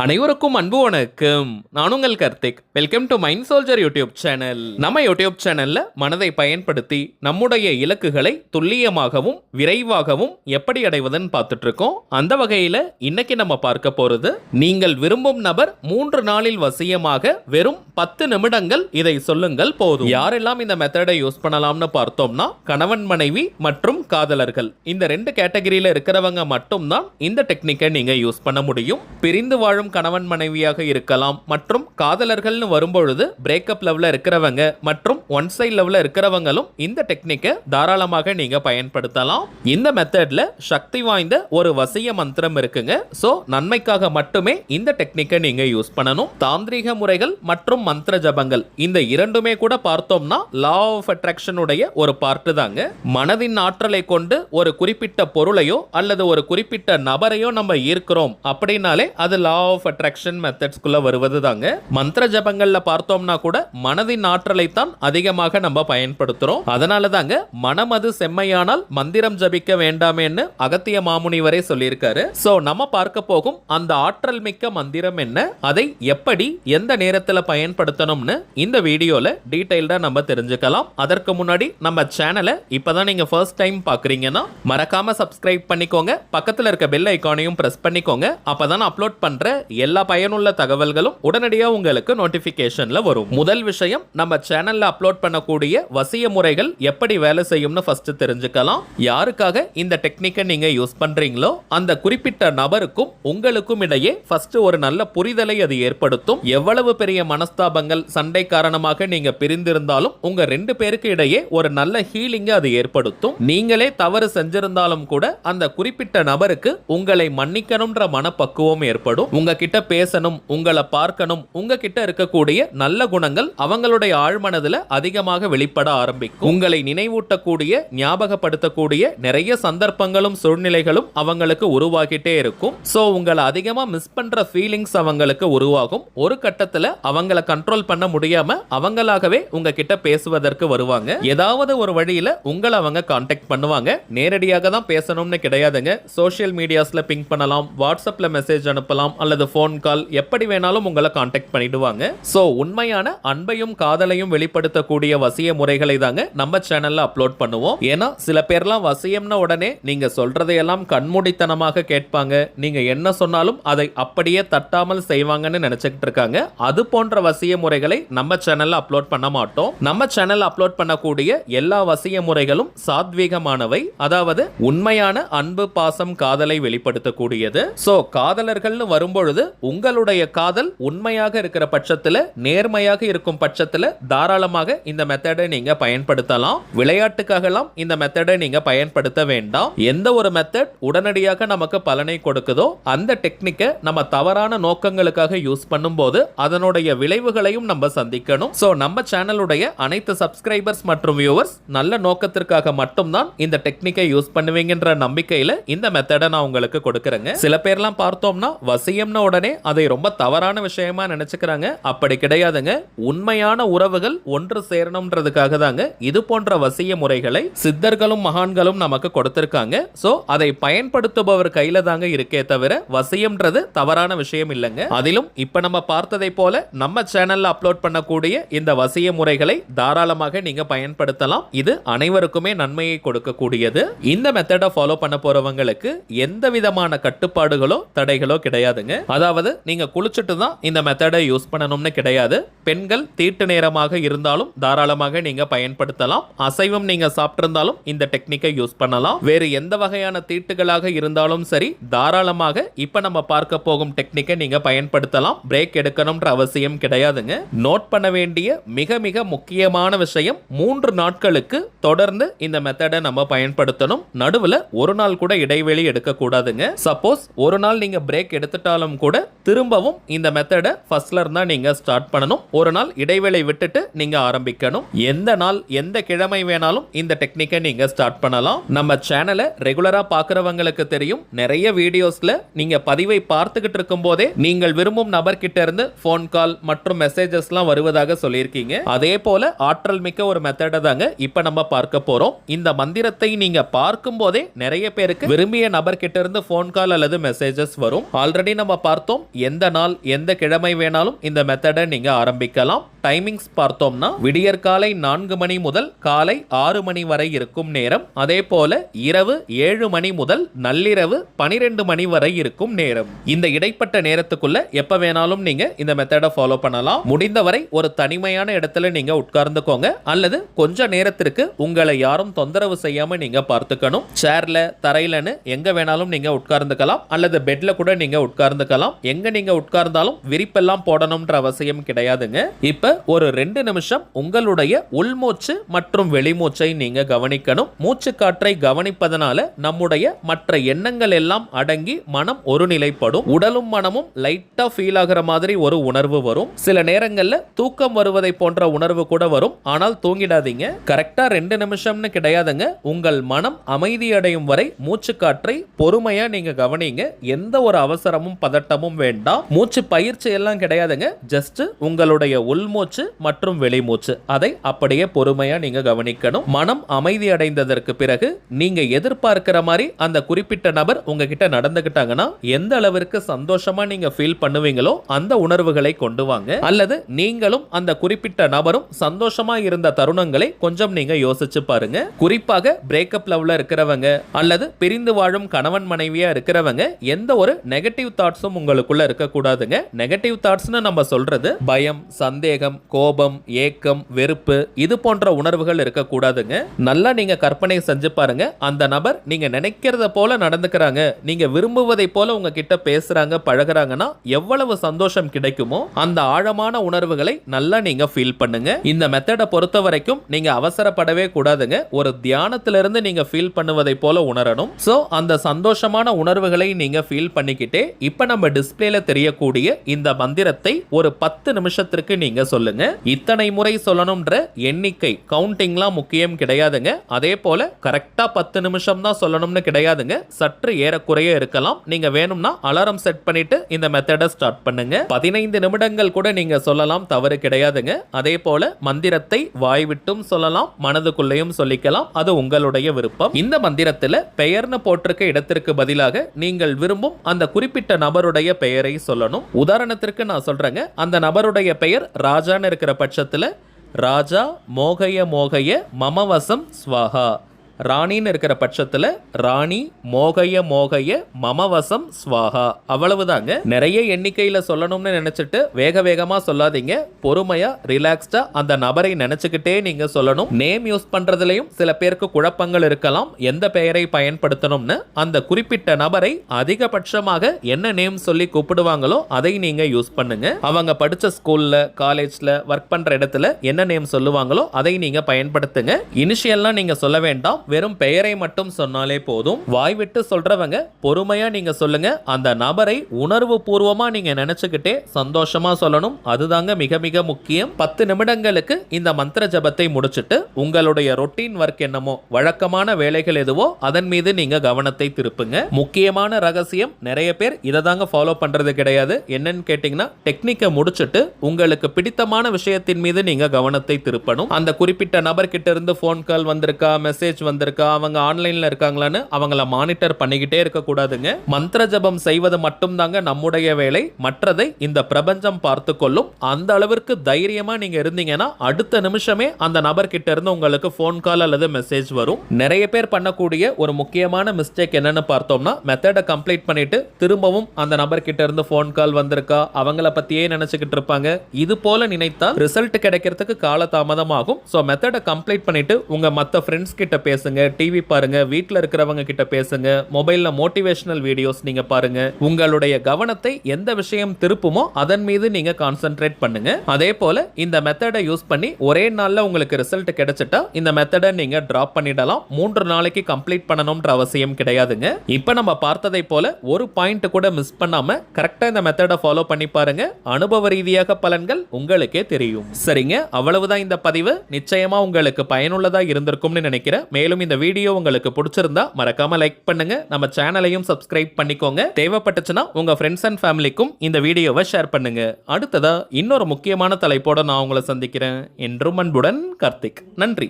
அனைவருக்கும் அன்பு வணக்கம். நான் உங்கள் Karthik. Welcome to mind soldier YouTube channel. நம்ம யூடியூப் சேனல்ல மனதை பயன்படுத்தி நம்முடைய இலக்குகளை துல்லியமாகவும் விரைவாகவும் எப்படி அடைவதுன்னு பார்த்துட்டு இருக்கோம். அந்த வகையில இன்னைக்கு நம்ம பார்க்க போறது, நீங்கள் விரும்பும் நபர் 3 நாளில் வசியமாக வெறும் 10 நிமிடங்கள் இதை சொல்லுங்கள் போதும். யாரெல்லாம் இந்த மெத்தடை யூஸ் பண்ணலாம்னு பார்த்தோம்னா, கணவன் மனைவி மற்றும் காதலர்கள், இந்த 2 கேட்டகரியில இருக்கிறவங்க மட்டும்தான் இந்த டெக்னிக்கை நீங்க யூஸ் பண்ண முடியும். பிரிந்து வாழும் கணவன் மனைவியாக இருக்கலாம் மற்றும் காதலர்கள்னு வரும்பொழுது பிரேக்கப் லெவல்ல இருக்கிறவங்க மற்றும் ஒன் சைட் லெவல்ல இருக்கிறவங்களும் இந்த டெக்னிக்கை தாராளமாக நீங்க பயன்படுத்தலாம். இந்த மெத்தட்ல சக்தி வாய்ந்த ஒரு வசிய மந்திரம் இருக்குங்க. சோ நன்மைக்காக மட்டுமே இந்த டெக்னிக்கை நீங்க யூஸ் பண்ணணும். தாந்திரிக முறைகள் மற்றும் மந்திர ஜபங்கள், இந்த இரண்டுமே கூட பார்த்தோம்னா லா ஆஃப் அட்ராக்ஷன் உடைய ஒரு பார்ட் தாங்க. மனதின் ஆற்றலை கொண்டு ஒரு குறிப்பிட்ட பொருளையோ அல்லது ஒரு குறிப்பிட்ட நபரையோ நம்ம ஈர்க்கிறோம் அப்படின்னாலே அது லா ஆஃப் அட்ராக்ஷன் மெத்தட்ஸ்குள்ள வருவது தாங்க. மந்திர ஜபங்கள்ல பார்த்தோம்னா கூட மனதின் ஆற்றலை தான் அதிகமாக நம்ம பயன்படுத்துறோம். அதனால தாங்க மனமது செம்மையானால் மந்திரம் ஜபிக்க வேண்டாமேன்னு அகத்திய மாமுனிவரே சொல்லியிருக்காரு. சோ நம்ம பார்க்க போகும் அந்த ஆற்றல் மிக்க மந்திரம் என்ன, அதை எப்படி எந்த நேரத்தில் பயன்படுத்தணும்னு இந்த வீடியோல டீடைல்டா நம்ம தெரிஞ்சுக்கலாம். அதற்கு முன்னாடி நம்ம சேனலை இப்பதான் நீங்க ஃபர்ஸ்ட் டைம் பாக்குறீங்கன்னா மறக்காம சப்ஸ்கிரைப் பண்ணிக்கோங்க. பக்கத்துல இருக்க பெல் ஐகானையும் பிரஸ் பண்ணிக்கோங்க. அப்பதான் அப்லோட் பண்ற எல்லா பயனுள்ள தகவல்களும் உடனடியாக உங்களுக்கு நோட்டிபிகேஷன்ல வரும். முதல் விஷயம், நம்ம சேனல்ல அப்லோட் பண்ணக்கூடிய வசிய முறைகள் எப்படி வேலை செய்யும்னு ஃபர்ஸ்ட் தெரிஞ்சுக்கலாம். யாருக்காக இந்த டெக்னிக்கை நீங்க யூஸ் பண்றீங்களோ அந்த குறிப்பிட்ட நபருக்கும் உங்களுக்கும் இடையே ஃபர்ஸ்ட் ஒரு நல்ல புரிதலை அது ஏற்படுத்தும். எவ்வளவு பெரிய மனஸ்தாபங்கள் சண்டை காரணமாக நீங்க பிரிந்திருந்தாலும் உங்க 2 பேருக்கு இடையே ஒரு நல்ல ஹீலிங் அது ஏற்படுத்தும். நீங்களே தவறு செஞ்சிருந்தாலும் கூட அந்த குறிப்பிட்ட நபருக்கு உங்களை மன்னிக்கணும்ன்ற மனப்பக்குவம் ஏற்படும். உங்ககிட்ட பேசணும், உங்களை பார்க்கணும், உங்ககிட்ட இருக்கக்கூடிய நல்ல குணங்கள் அவங்களுடைய ஆழ்மனதுல அதிகமாக வெளிப்பட ஆரம்பிக்கும். உங்களை நினைவூட்டக்கூடிய, ஞாபகப்படுத்தக்கூடிய நிறைய சந்தர்ப்பங்களும் சூழ்நிலைகளும் அவங்களுக்கு உருவாகிட்டே இருக்கும். சோ உங்களை அதிகமா மிஸ் பண்ற ஃபீலிங்ஸ் அவங்களுக்கு உருவாகும். ஒரு கட்டத்துல அவங்களை கண்ட்ரோல் பண்ண முடியாம அவங்களாகவே உங்ககிட்ட பேசுவதற்கு வருவாங்க. ஏதாவது ஒரு வழியில உங்களை அவங்க கான்டாக்ட் பண்ணுவாங்க. நேரடியாக தான் பேசணும்னு கிடையாதுங்க. சோஷியல் மீடியாஸ்ல பிங்க் பண்ணலாம், வாட்ஸ்அப்ல மெசேஜ் அனுப்பலாம் அல்லது போன் கால், எப்படி வேணாலும் உங்களை கான்டாக்ட் பண்ணிடுவாங்க. சோ உண்மையான அன்பையும் காதலையும் வெளிப்படுத்தக்கூடிய வசிய முறைகளை தாங்க நம்ம சேனல்ல அப்லோட் பண்ணுவோம். ஏன்னா சில பேர்லாம் வசியம்னா உடனே நீங்க சொல்றதையெல்லாம் கண்மூடித்தனமாக கேட்பாங்க. நீங்க என்ன சொன்னாலும் அதை அப்படியே தட்டாமல் செய்வாங்கன்னு நினைச்சுக்கிட்டு இருக்காங்க. அது போன்ற வசிய முறைகளை நம்ம சேனல்ல அப்லோட் பண்ண மாட்டோம். நம்ம சேனல்ல அப்லோட் பண்ணக்கூடிய எல்லா வசிய முறைகளும் சாத்வீகமானவை, அதாவது உண்மையான அன்பு, பாசம், காதலை வெளிப்படுத்தக்கூடியது. சோ காதலர்கள்னு வரும்பொழுது உங்களுடைய காதல் உண்மையாக இருக்கிற பட்சத்தில், நேர்மையாக இருக்கும் பட்சத்தில் தாராளமாக இந்த மெத்தடை நீங்க பயன்படுத்தலாம். விளையாட்டுக்காகலாம் இந்த மெத்தடை நீங்க பயன்படுத்த வேண்டாம். எந்த ஒரு மெத்தட் உடனடியாக நமக்கு பலனை கொடுக்குதோ அந்த டெக்னிக்கை நம்ம தவறான நோக்கங்களுக்காக யூஸ் பண்ணும்போது அதனுடைய விளைவுகளையும் நம்ம சந்திக்கணும். சோ நம்ம சேனலுடைய அனைத்து சப்ஸ்கிரைபர்ஸ் மற்றும் வியூவர்ஸ் நல்ல நோக்கத்திற்காக மட்டும்தான் இந்த டெக்னிக்கை யூஸ் பண்ணுவீங்கன்ற நம்பிக்கையில இந்த மெத்தடை நான் உங்களுக்கு கொடுக்கிறேங்க. சில பேர்லாம் பார்த்தோம்னா வசியம்னு உடனே அதை ரொம்ப தவறான விஷயமா நினைச்சுக்கிறாங்க. அப்படி கிடையாதுங்க. உண்மையான உறவுகள் ஒன்று சேரணும்ன்றதுக்காக தாங்க இது போன்ற வசிய முறைகளை சித்தர்களும் மகான்களும் நமக்கு கொடுத்திருக்காங்க. சோ அதை பயன்படுத்துபவர் கையில தாங்க இருக்கே தவிர வசியம்ன்றது தவறான விஷயம் இல்லைங்க. அதிலும் இப்ப நம்ம பார்த்ததை போல நம்ம சேனல்ல அப்லோட் பண்ணக்கூடிய இந்த வசிய முறைகளை தாராளமாக நீங்க பயன்படுத்தலாம். இது அனைவருக்குமே நன்மையை கொடுக்கக்கூடியது. இந்த மெத்தடை ஃபாலோ பண்ண போறவங்களுக்கு எந்த விதமான கட்டுப்பாடுகளோ தடைகளோ கிடையாதுங்க. அதாவது நீங்க குளிச்சுட்டு தான் இந்த மெத்தடை யூஸ் பண்ணணும்னு கிடையாது. பெண்கள் தீட்டு நேரமாக இருந்தாலும் தாராளமாக நீங்க பயன்படுத்தலாம். அசைவம் நீங்க சாப்பிட்டிருந்தாலும் இந்த டெக்னிக்கை யூஸ் பண்ணலாம். வேறு எந்த வகையான தீட்டுகளாக இருந்தாலும் சரி தாராளமாக இப்ப நம்ம பார்க்க போகும் டெக்னிக்கை நீங்க பயன்படுத்தலாம். பிரேக் எடுக்கணும்ன்ற அவசியம் கிடையாதுங்க. நோட் பண்ண வேண்டிய மிக மிக முக்கியமான விஷயம், 3 நாட்களுக்கு தொடர்ந்து இந்த மெத்தடை நம்ம பயன்படுத்தணும். நடுவுல ஒரு நாள் கூட இடைவெளி எடுக்க கூடாதுங்க. சப்போஸ் ஒரு நாள் நீங்க பிரேக் எடுத்துட்டாலும் கூட திரும்பவும் இந்த மெத்தடை ஃபர்ஸ்ட்ல இருந்தா நீங்க ஸ்டார்ட் பண்ணணும். ஒரு நாள் இடைவேளை விட்டுட்டு நீங்க ஆரம்பிக்கணும். எந்த நாள் எந்த கிழமை வேணாலும் இந்த டெக்னிக்கை நீங்க ஸ்டார்ட் பண்ணலாம். நம்ம சேனலை ரெகுலரா பார்க்கறவங்களுக்கு தெரியும், நிறைய வீடியோஸ்ல நீங்க பதிவை பார்த்துக்கிட்டு இருக்கும் போதே நீங்கள் விரும்பும் நபர்கிட்ட இருந்து போன் கால் மற்றும் மெசேஜஸ்லாம் வருவதாக சொல்லியிருக்கீங்க. அதே போல ஆற்றல் மிக்க ஒரு மெத்தடை தாங்க இப்ப நம்ம பார்க்க போறோம். இந்த மந்திரத்தை நீங்க பார்க்கும் போதே நிறைய பேருக்கு விரும்பிய நபர்கிட்ட இருந்து போன் கால் அல்லது மெசேஜஸ் வரும். ஆல்ரெடி நம்ம பார்த்தோம் எந்த நாள் எந்த கிழமை வேணாலும் இந்த மெத்தடை நீங்க ஆரம்பிக்கலாம். டைமிங்ஸ் பார்த்தோம்னா விடியற்காலை 4 மணி முதல் காலை 6 மணி வரை இருக்கும் நேரம். அதே போல இரவு 7 மணி முதல் நள்ளிரவு 12 மணி வரை இருக்கும் நேரம். இந்த இடைப்பட்ட நேரத்துக்குள்ள எப்ப வேணாலும் நீங்க இந்த மெத்தடை ஃபாலோ பண்ணலாம். முடிந்தவரை ஒரு தனிமையான இடத்துல நீங்க உட்கார்ந்துக்கோங்க, அல்லது கொஞ்ச நேரத்திற்கு உங்களை யாரும் தொந்தரவு செய்யாம நீங்க பார்த்துக்கணும். சேர்ல தரையிலன்னு எங்க வேணாலும் நீங்க உட்கார்ந்துக்கலாம், அல்லது பெட்ல கூட நீங்க உட்கார்ந்துக்கலாம். எங்க நீங்க உட்கார்ந்தாலும் விரிப்பெல்லாம் போடணும்ன்ற அவசியம் கிடையாதுங்க. இப்ப ஒரு 2 நிமிஷம் உங்களுடைய உள்மூச்சு மற்றும் வெளிமூச்சை நீங்க கவனிக்கணும். மூச்சு காற்றை கவனிப்பதனால நம்முடைய மற்ற எண்ணங்கள் எல்லாம் அடங்கி மனம் ஒருநிலைப்படும். உடலும் மனமும் லைட்டா ஃபீல் ஆகிற மாதிரி ஒரு உணர்வு வரும். சில நேரங்கள்ல தூக்கம் வருவதை போன்ற உணர்வு கூட வரும். ஆனால் தூங்கிடாதீங்க. கரெக்டா 2 நிமிஷம்னு கிடையாதுங்க. உங்கள் மனம் அமைதி அடையும் வரை மூச்சு காற்றை பொறுமையா நீங்க கவனிங்க. எந்த ஒரு அவசரமும் பதட்டமும் வேண்டாம். மூச்சு பயிற்சி எல்லாம் கிடையாதுங்க. ஜஸ்ட் உங்களுடைய உள்மூச்சு மற்றும் வெளிமூச்சு அதை அப்படியே பொறுமையா நீங்க கவனிக்கணும். மனம் அமைதி அடைந்ததற்கு பிறகு நீங்க எதிர்பார்க்கிற மாதிரி அந்த குறிப்பிட்ட நபர் உங்ககிட்ட நடந்துக்கிட்டாங்கன்னா எந்த அளவிற்கு சந்தோஷமா நீங்க ஃபீல் பண்ணுவீங்களோ அந்த உணர்வுகளை கொண்டு வாங்க. அல்லது நீங்களும் அந்த குறிப்பிட்ட நபரும் சந்தோஷமா இருந்த தருணங்களை கொஞ்சம் நீங்க யோசிச்சு பாருங்க. குறிப்பாக பிரேக்கப் லவ்ல இருக்கிறவங்க அல்லது பிரிந்து வாழும் கணவன் மனைவியா இருக்கிறவங்க எந்த ஒரு நெகட்டிவ் தாட்ஸும் உங்களுக்குள்ள இருக்க கூடாதுங்க. நெகட்டிவ் தாட்ஸ்னு நம்ம சொல்றது பயம், சந்தேகம், கோபம், ஏக்கம், வெறுப்பு இது போன்ற உணர்வுகள் இருக்க கூடாதுங்க. நல்லா நீங்க கற்பனை செஞ்சு பாருங்க. அந்த நபர் நீங்க நினைக்கிறத போல நடந்துக்கிறாங்க, நீங்க விரும்புவதை போல உங்ககிட்ட பேசுறாங்க, பழகுறாங்கன்னா எவ்வளவு சந்தோஷம் கிடைக்குமோ அந்த ஆழமான உணர்வுகளை நல்லா நீங்க ஃபீல் பண்ணுங்க. இந்த மெத்தடை பொறுத்த வரைக்கும் நீங்க அவசரப்படவே கூடாதுங்க. ஒரு தியானத்திலிருந்து நீங்க ஃபீல் பண்ணுவதை போல உணரணும். சோ அந்த சந்தோஷமான உணர்வுகளை நீங்க ஃபீல் பண்ணிக்கிட்டே இப்ப நம்ம டிஸ்பிளேல தெரியக்கூடிய இந்த மந்திரத்தை ஒரு 10 நிமிஷத்திற்கு நீங்க சொல்லுங்க. இத்தனை முறை சொல்லணும்ன்ற எண்ணிக்கை கவுண்டிங்லாம் முக்கியம் கிடையாதுங்க. அதே போல கரெக்டா 10 நிமிஷம் தான் சொல்லணும்னு கிடையாதுங்க. சற்று ஏறக்குறைய இருக்கலாம். நீங்க வேணும்னா அலாரம் செட் பண்ணிட்டு இந்த மெத்தடை ஸ்டார்ட் பண்ணுங்க. 15 நிமிடங்கள் கூட நீங்க சொல்லலாம், தவறு கிடையாதுங்க. அதே போல மந்திரத்தை வாய் விட்டும் சொல்லலாம், மனதுக்குள்ளேயும் சொல்லிக்கலாம். அது உங்களுடைய விருப்பம். இந்த மந்திரத்தில் பெயர்னு போட்டிருக்க இடத்திற்கு பதிலாக நீங்கள் விரும்பும் அந்த குறிப்பிட்ட நபருடைய பெயரை சொல்லணும். உதாரணத்திற்கு நான் சொல்றேங்க, அந்த நபருடைய பெயர் ராஜான்னு இருக்கிற பட்சத்தில் ராஜா மோகய மோகய மமவசம் ஸ்வாஹா. ராணின்னு இருக்கிற பட்சத்தில் ராணி மோகய மோகய மமவசம் ஸ்வாஹா. அவ்வளவுதாங்க. நிறைய எண்ணிக்கையில் சொல்லணும்னு நினைச்சிட்டு வேக வேகமா சொல்லாதீங்க. பொறுமையா ரிலாக்ஸ்டா அந்த நபரை நினைச்சுக்கிட்டே நீங்க சொல்லணும். நேம் யூஸ் பண்றதுலயும் சில பேருக்கு குழப்பங்கள் இருக்கலாம். எந்த பெயரை பயன்படுத்தணும்னு அந்த குறிப்பிட்ட நபரை அதிகபட்சமாக என்ன நேம் சொல்லி கூப்பிடுவாங்களோ அதை நீங்க யூஸ் பண்ணுங்க. அவங்க படிச்ச ஸ்கூல்ல, காலேஜ்ல, ஒர்க் பண்ற இடத்துல என்ன நேம் சொல்லுவாங்களோ அதை நீங்க பயன்படுத்துங்க. இனிஷியல்லாம் நீங்க சொல்ல வேண்டாம். வெறும் பெயரை மட்டும் சொன்னாலே போதும். வாய் விட்டு சொல்றவங்க பொறுமையா நீங்க சொல்லுங்க. அந்த நபரை உணர்வு பூர்வமா நீங்க நினைச்சுக்கிட்டே சந்தோஷமா சொல்லணும். அதுதாங்க மிக மிக முக்கியம். 10 நிமிடங்களுக்கு இந்த மந்திர ஜபத்தை முடிச்சிட்டு உங்களுடைய ரொட்டீன் ஒர்க் என்னமோ, வழக்கமான வேலைகள் எதுவோ அதன் மீது நீங்க கவனத்தை திருப்புங்க. முக்கியமான ரகசியம், நிறைய பேர் இதை தாங்க ஃபாலோ பண்றது கிடையாது. என்னன்னு கேட்டீங்கன்னா, டெக்னிக்கை முடிச்சிட்டு உங்களுக்கு பிடித்தமான விஷயத்தின் மீது நீங்க கவனத்தை திருப்பணும். அந்த குறிப்பிட்ட நபர் கிட்ட இருந்து போன் கால் வந்திருக்கா, மெசேஜ் வந்திருக்கா, அவங்க ஆன்லைன்ல இருக்காங்களான்னு அவங்கள மானிட்டர் பண்ணிக்கிட்டே இருக்க கூடாதுங்க. மந்திர ஜபம் செய்வது மட்டும் தாங்க நம்முடைய வேலை. மற்றதை இந்த பிரபஞ்சம் பார்த்து கொள்ளும். அந்த அளவிற்கு தைரியமா நீங்க இருந்தீங்கன்னா அடுத்த நிமிஷமே அந்த நபர் கிட்ட இருந்து உங்களுக்கு போன் கால் அல்லது மெசேஜ் வரும். நிறைய பேர் பண்ணக்கூடிய ஒரு முக்கியமான மிஸ்டேக் என்னன்னு பார்த்தோம்னா, மெத்தடை கம்ப்ளீட் பண்ணிட்டு திரும்பவும் அந்த நபர் கிட்ட இருந்து போன் கால் வந்திருக்கா, அவங்கள பத்தியே நினைச்சுக்கிட்டு இருப்பாங்க. இது போல நினைத்தால் ரிசல்ட் கிடைக்கிறதுக்கு கால தாமதமாகும். சோ மெத்தடை கம்ப்ளீட் பண்ணிட்டு உங்க மத்த ஃப்ரெண்ட்ஸ் கிட்ட பேசுங்க, டிவி பாருங்க, வீட்ல இருக்கிறவங்க கிட்ட பேசுங்க, மொபைல்ல மோட்டிவேஷனல் வீடியோஸ் நீங்க பாருங்க. உங்களுடைய கவனத்தை எந்த விஷயம் திருப்புமோ அதன் மீது நீங்க கான்சென்ட்ரேட் பண்ணுங்க. அதே போல இந்த மெத்தடை யூஸ் பண்ணி ஒரே நாள்ல உங்களுக்கு ரிசல்ட் கிடைச்சிட்டா இந்த மெத்தடை நீங்க டிராப் பண்ணிடலாம். 3 நாளைக்கு கம்ப்ளீட் பண்ணணும்ன்ற அவசியம் கிடையாதுங்க. இப்போ நம்ம பார்த்ததை போல ஒரு பாயிண்ட் கூட மிஸ் பண்ணாம கரெக்டா இந்த மெத்தடை ஃபாலோ பண்ணி பாருங்க. அனுபவ ரீதியாக பலன்கள் உங்களுக்கே தெரியும். சரிங்க, அவ்வளவுதான் இந்த பதிவு. நிச்சயமா உங்களுக்கு பயனுள்ளதா இருந்திருக்கும்னு நினைக்கிறேன். மேலும் இந்த வீடியோ உங்களுக்கு பிடிச்சிருந்தா மறக்காம லைக் பண்ணுங்க. நம்ம சேனலையும் சப்ஸ்கிரைப் பண்ணிக்கோங்க. தேவைப்பட்டுச்சுன்னா உங்க ஃப்ரெண்ட்ஸ் அண்ட் ஃபேமிலிக்கும் இந்த வீடியோவை ஷேர் பண்ணுங்க. அடுத்ததா இன்னொரு முக்கியமான தலைப்போட நான் உங்களை சந்திக்கிறேன். என்றும் அன்புடன் கார்த்திக். நன்றி.